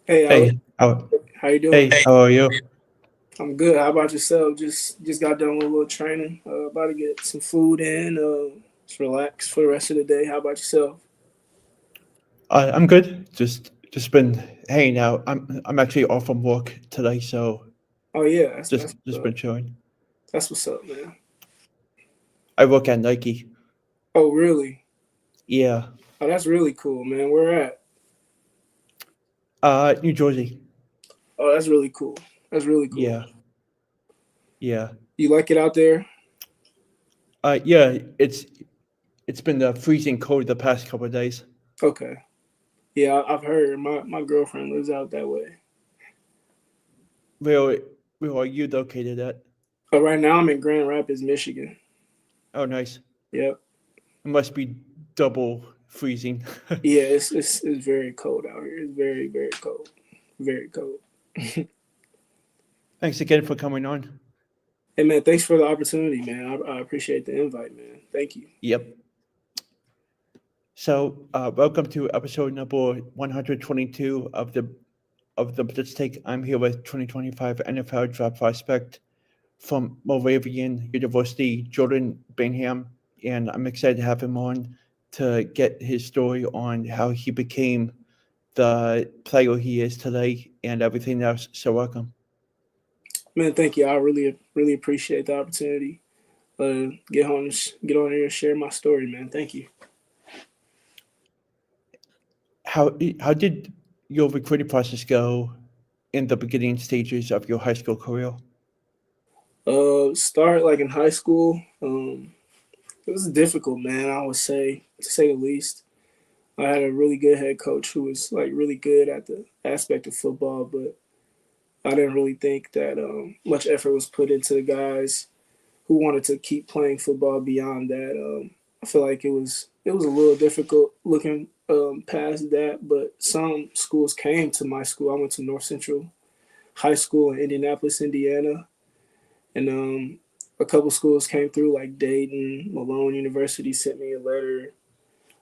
Hey, Alex, Hey, how how you doing? hey, how are you? I'm good. How about yourself? Just got done with a little training. About to get some food in. Just relax for the rest of the day. How about yourself? I'm good. Just been hanging out. I'm actually off from work today, so Oh yeah, just been chilling. that's what's up, man. I work at Nike. Oh really? Yeah. Oh, that's really cool, man. Where at? New Jersey. Oh, that's really cool. That's really cool. Yeah. Yeah. You like it out there? Yeah. It's been freezing cold the past couple of days. Okay. Yeah, I've heard. My girlfriend lives out that way. Where where are you located at? But right now I'm in Grand Rapids, Michigan. Oh, nice. Yep. It must be double freezing. Yeah, it's very cold out here. It's very cold. Very cold. Thanks again for coming on. Hey man, thanks for the opportunity, man. I appreciate the invite, man. Thank you. Yep. So, welcome to episode number 122 of the Blitz Take. I'm here with 2025 NFL draft prospect from Moravian University, Jordan Bingham, and I'm excited to have him on to get his story on how he became the player he is today and everything else. So, welcome. Man, thank you. I really appreciate the opportunity. Get on here and share my story, man. Thank you. How did your recruiting process go in the beginning stages of your high school career? Start like in high school. It was difficult, man. I would say, to say the least. I had a really good head coach who was like really good at the aspect of football, but I didn't really think that much effort was put into the guys who wanted to keep playing football beyond that. I feel like it was a little difficult looking past that, but some schools came to my school. I went to North Central High School in Indianapolis, Indiana, and a couple schools came through like Dayton, Malone University sent me a letter,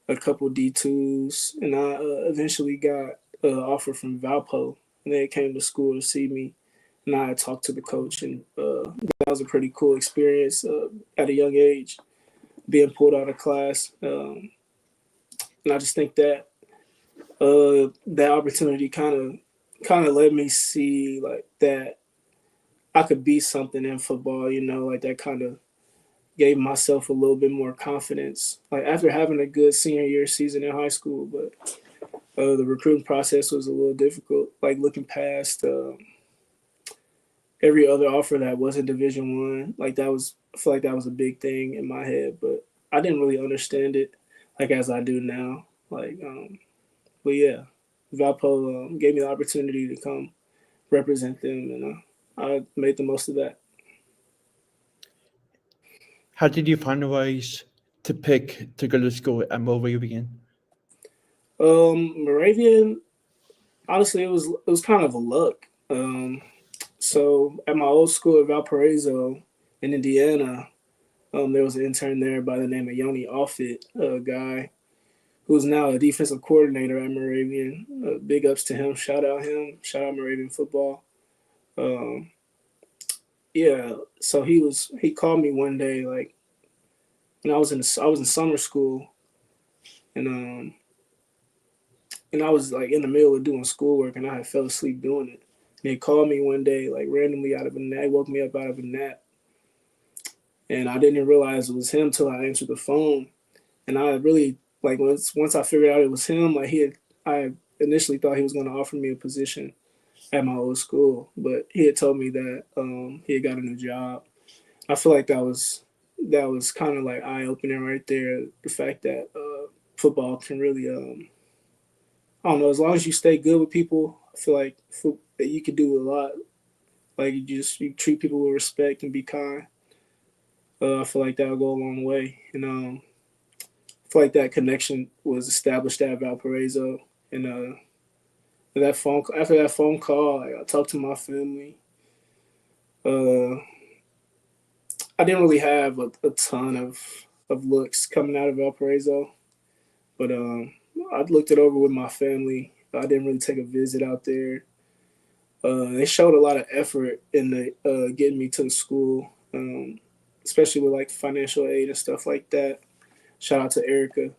a couple D2s, and I eventually got an offer from Valpo, and they came to school to see me, and I talked to the coach, and that was a pretty cool experience at a young age, being pulled out of class, and I just think that that opportunity kind of let me see like that I could be something in football, like that kind of gave myself a little bit more confidence. Like after having a good senior year season in high school, but the recruiting process was a little difficult. Like looking past every other offer that wasn't Division 1, like that was I feel like that was a big thing in my head, but I didn't really understand it like as I do now. But yeah, Valpo gave me the opportunity to come represent them, and I made the most of that. How did you finalize to pick to go to school at Moravian? Moravian, honestly, it was kind of a luck. So at my old school at Valparaiso in Indiana, there was an intern there by the name of Yoni Offit, a guy who's now a defensive coordinator at Moravian. Big ups to him. Shout out him. Shout out Moravian football. Um, yeah. So he called me one day like when I was in summer school, and I was like in the middle of doing schoolwork, and I had fell asleep doing it. And he called me one day like randomly out of a nap. He woke me up out of a nap, and I didn't realize it was him till I answered the phone. And I really like once I figured out it was him, like I initially thought he was going to offer me a position at my old school, but he had told me that he had got a new job. I feel like that was kind of like eye opening right there. The fact that football can really I don't know, as long as you stay good with people, I feel like that you can do a lot. Like you treat people with respect and be kind. I feel like that'll go a long way. And I feel like that connection was established at Valparaiso. And after that phone call, like, I talked to my family. Uh, I didn't really have a ton of looks coming out of Valparaiso, but I looked it over with my family, I didn't really take a visit out there. They showed a lot of effort in the getting me to the school, especially with like financial aid and stuff like that. Shout out to Erica,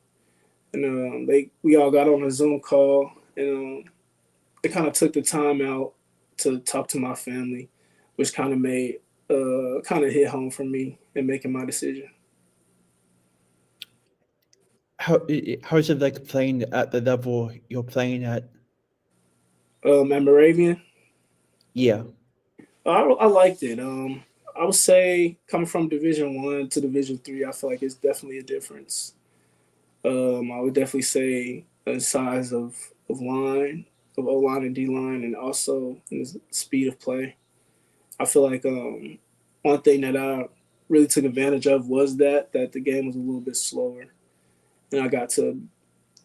and they we all got on a Zoom call, and they kind of took the time out to talk to my family, which kind of made kind of hit home for me in making my decision. How is it like playing at the level you're playing at? At Moravian, Yeah. I liked it. I would say coming from Division 1 to Division 3, I feel like it's definitely a difference. I would definitely say the size of line, of O line and D line, and also in the speed of play. I feel like one thing that I really took advantage of was that the game was a little bit slower, and I got to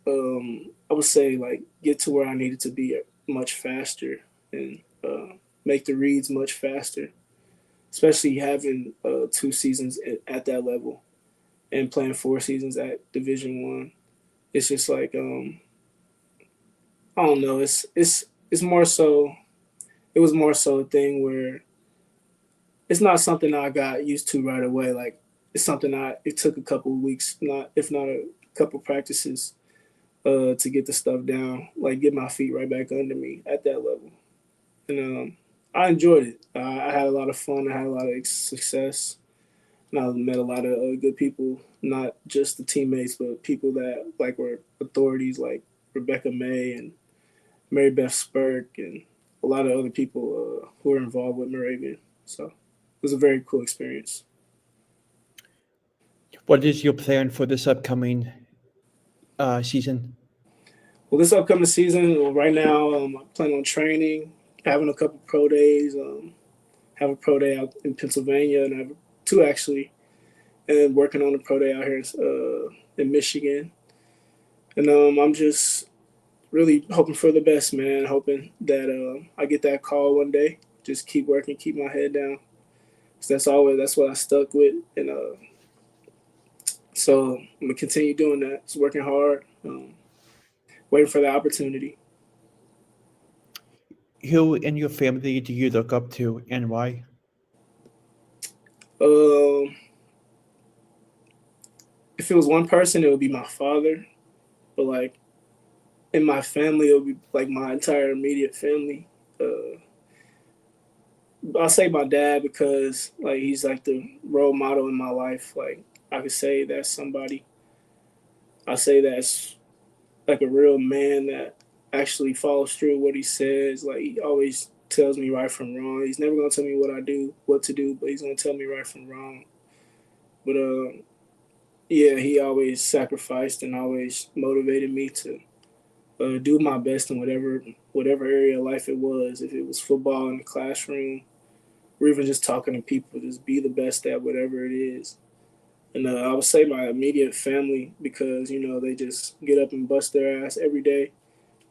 I would say like get to where I needed to be much faster and make the reads much faster, especially having 2 seasons at that level and playing 4 seasons at Division 1. It's just like I don't know. It's more so. It was more so a thing where it's not something I got used to right away. Like it's something it took a couple of weeks, not if not a couple of practices, to get the stuff down, like get my feet right back under me at that level. And I enjoyed it. I had a lot of fun. I had a lot of success. And I met a lot of good people, not just the teammates, but people that like were authorities, like Rebecca May and Mary Beth Spurk, and a lot of other people who were involved with Moravian. So it was a very cool experience. What is your plan for this upcoming season? Well, this upcoming season, well, right now, I plan on training, having a couple pro days. Have a pro day out in Pennsylvania, and I have two actually, and working on a pro day out here in Michigan. And I'm just really hoping for the best, man. Hoping that I get that call one day. Just keep working, keep my head down. 'Cause that's what I stuck with, and so I'm gonna continue doing that. Just working hard, waiting for the opportunity. Who in your family do you look up to and why? Um, if it was one person, it would be my father. But like in my family, it would be like my entire immediate family. I'll say my dad because like he's like the role model in my life. Like I could say that's somebody. I say that's like a real man that actually follows through what he says. Like he always tells me right from wrong. He's never gonna tell me what to do, but he's gonna tell me right from wrong. But yeah, he always sacrificed and always motivated me to do my best in whatever area of life it was. If it was football in the classroom, or even just talking to people, just be the best at whatever it is. And I would say my immediate family because they just get up and bust their ass every day,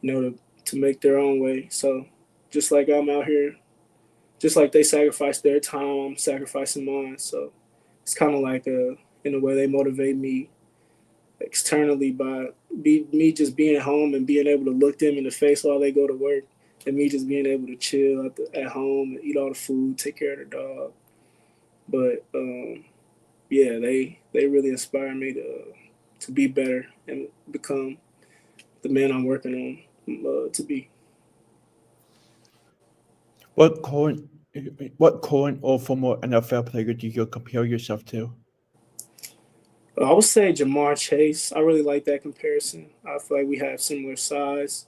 to make their own way. So just like I'm out here, just like they sacrifice their time, I'm sacrificing mine. So it's kind of like in a way they motivate me externally by me just being home and being able to look them in the face while they go to work, and me just being able to chill at home and eat all the food, take care of the dog. But yeah, they really inspire me to be better and become the man I'm working on to be. What current what current or former NFL player do you compare yourself to? I would say Jamar Chase. I really like that comparison. I feel like we have similar size,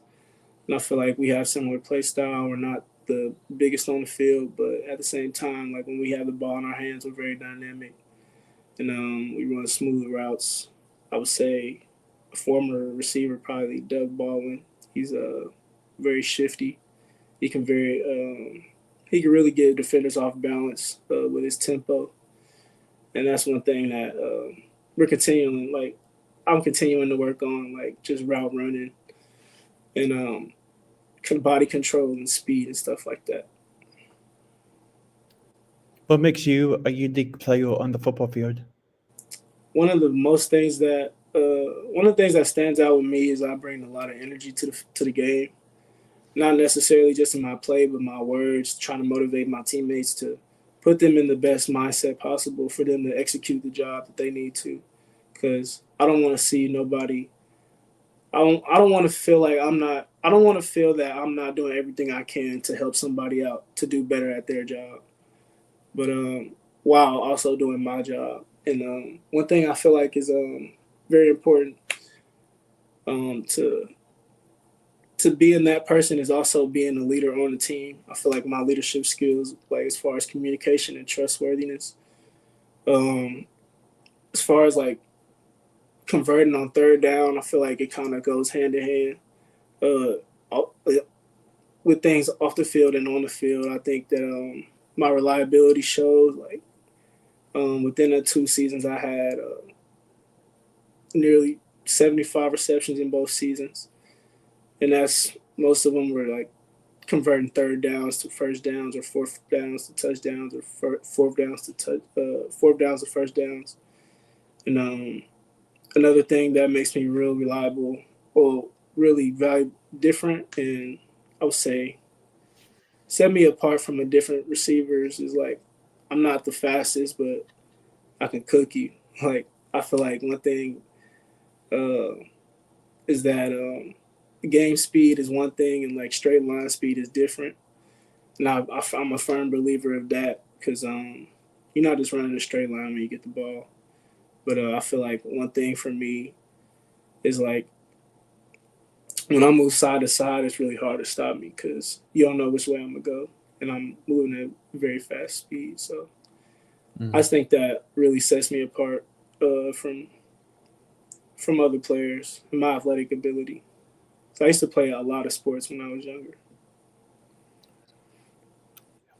and I feel like we have similar play style. We're not the biggest on the field, but at the same time, like when we have the ball in our hands, we're very dynamic, and we run smooth routes. I would say a former receiver, probably Doug Baldwin. He's very shifty. He can very he can really get defenders off balance with his tempo, and that's one thing that we're continuing. Like I'm continuing to work on, like just route running and body control and speed and stuff like that. What makes you a unique player on the football field? One of the most things that one of the things that stands out with me is I bring a lot of energy to the game. Not necessarily just in my play, but my words, trying to motivate my teammates to put them in the best mindset possible for them to execute the job that they need to. Because I don't want to see nobody. I don't want to feel like I'm not. I don't want to feel that I'm not doing everything I can to help somebody out to do better at their job. But while also doing my job. And one thing I feel like is very important to being that person is also being a leader on the team. I feel like my leadership skills, like as far as communication and trustworthiness, um, as far as like converting on third down, I feel like it kind of goes hand in hand. With things off the field and on the field, I think that my reliability shows. Like within the 2 seasons, I had nearly 75 receptions in both seasons, and that's most of them were like converting third downs to first downs or fourth downs to touchdowns or fourth downs to first downs. And another thing that makes me real reliable or really value different, and I would say set me apart from the different receivers is like I'm not the fastest, but I can cook you. Like I feel like one thing uh, is that game speed is one thing and like straight line speed is different. And I'm a firm believer of that because you're not just running a straight line when you get the ball. But I feel like one thing for me is like when I move side to side, it's really hard to stop me because you don't know which way I'm gonna go, and I'm moving at very fast speed. So I just think that really sets me apart from other players, my athletic ability. So I used to play a lot of sports when I was younger.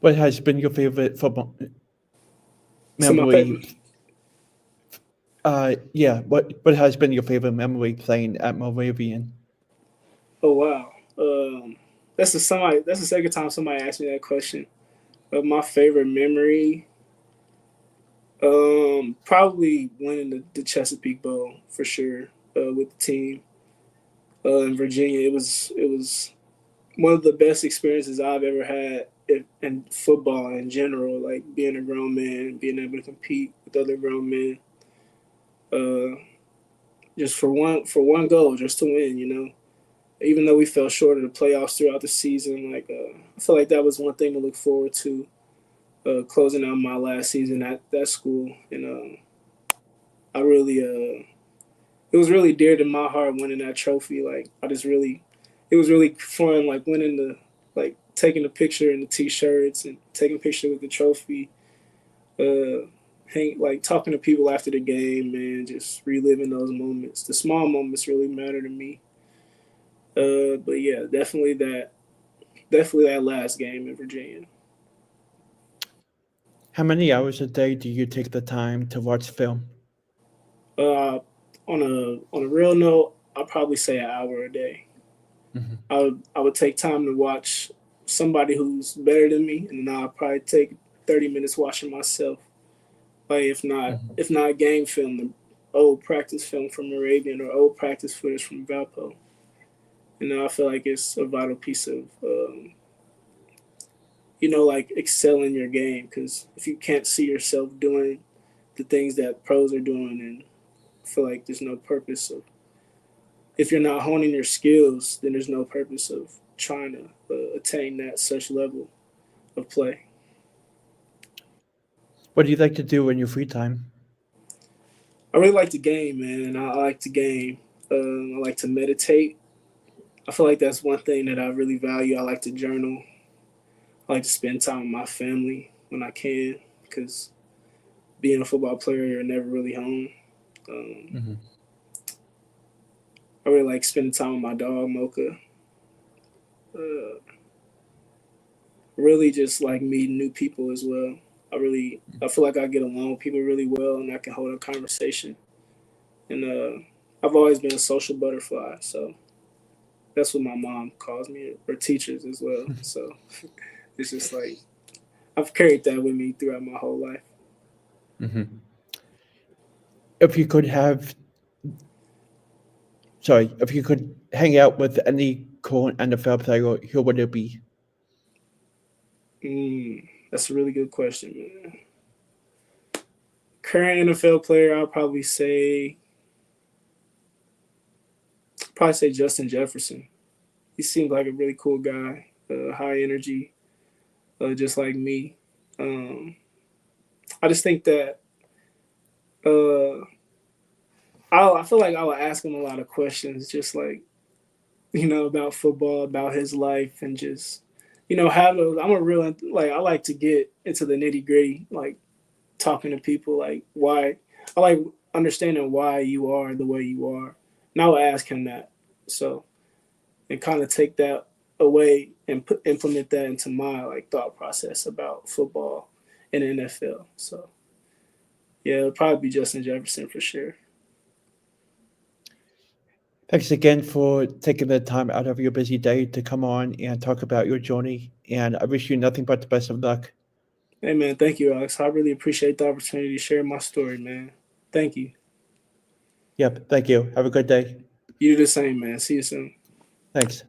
What has been your favorite football So my memory? Yeah. What has been your favorite memory playing at Moravian? oh wow, that's the second time somebody asked me that question. My favorite memory, probably winning the Chesapeake Bowl for sure with the team in Virginia. It was one of the best experiences I've ever had in football in general. Like being a grown man, being able to compete with other grown men, uh, just for one goal, just to win. Even though we fell short of the playoffs throughout the season, like I feel like that was one thing to look forward to. Closing out my last season at that school, and I really, it was really dear to my heart winning that trophy. Like it was really fun. Like winning like taking a picture in the t-shirts and taking a picture with the trophy. Like talking to people after the game, man, just reliving those moments. The small moments really matter to me. But yeah, definitely that last game in Virginia. How many hours a day do you take the time to watch film? Uh, on a real note, I'd probably say an hour a day. I would take time to watch somebody who's better than me, and then I'll probably take 30 minutes watching myself. Like if not game film, the old practice film from Moravian or old practice footage from Valpo. I feel like it's a vital piece of like excel in your game because if you can't see yourself doing the things that pros are doing, then I feel like there's no purpose of if you're not honing your skills, then there's no purpose of trying to attain that such level of play. What do you like to do in your free time? I really like the game, man. I like to game. I like to meditate. I feel like that's one thing that I really value. I like to journal. I like to spend time with my family when I can because being a football player, you're never really home. Um, I really like spending time with my dog, Mocha. Uh, really just like meeting new people as well. I feel like I get along with people really well and I can hold a conversation. And I've always been a social butterfly, so that's what my mom calls me, or teachers as well. So it's just like I've carried that with me throughout my whole life. If you could have sorry, if you could hang out with any current NFL player, who would it be? That's a really good question, man. Current NFL player, I'll probably say Justin Jefferson. He seemed like a really cool guy, high energy, just like me. I just think that uh, I feel like I would ask him a lot of questions, just like about football, about his life, and just have those. I'm a real like I like to get into the nitty gritty, like talking to people, like why I like understanding why you are the way you are. And I would ask him that, so and kind of take that away and implement that into my like thought process about football and the NFL. So yeah, it'll probably be Justin Jefferson for sure. Thanks again for taking the time out of your busy day to come on and talk about your journey. And I wish you nothing but the best of luck. Hey man, thank you, Alex. I really appreciate the opportunity to share my story, man. Thank you. Yep. Thank you. Have a good day. You do the same, man. See you soon. Thanks.